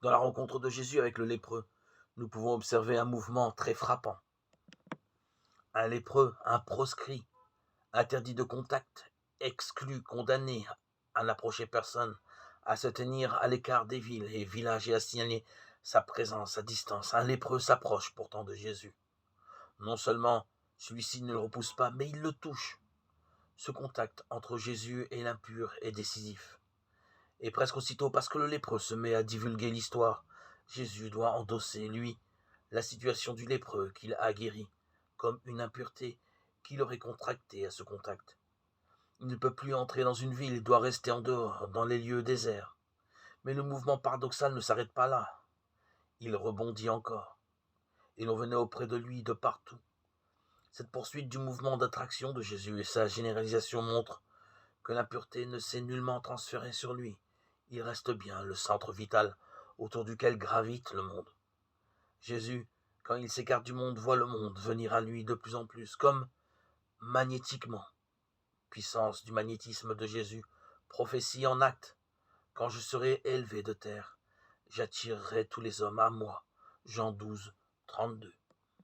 Dans la rencontre de Jésus avec le lépreux, nous pouvons observer un mouvement très frappant. Un lépreux, un proscrit, interdit de contact, exclu, condamné à n'approcher personne, à se tenir à l'écart des villes et villages et à signaler sa présence à distance. Un lépreux s'approche pourtant de Jésus. Non seulement celui-ci ne le repousse pas, mais il le touche. Ce contact entre Jésus et l'impur est décisif. Et presque aussitôt, parce que le lépreux se met à divulguer l'histoire, Jésus doit endosser, lui, la situation du lépreux qu'il a guéri, comme une impureté qu'il aurait contractée à ce contact. Il ne peut plus entrer dans une ville, il doit rester en dehors, dans les lieux déserts. Mais le mouvement paradoxal ne s'arrête pas là. Il rebondit encore. Et l'on venait auprès de lui de partout. Cette poursuite du mouvement d'attraction de Jésus et sa généralisation montrent que l'impureté ne s'est nullement transférée sur lui. Il reste bien le centre vital autour duquel gravite le monde. Jésus, quand il s'écarte du monde, voit le monde venir à lui de plus en plus, comme magnétiquement. Puissance du magnétisme de Jésus, prophétie en acte. Quand je serai élevé de terre, j'attirerai tous les hommes à moi. Jean 12, 32.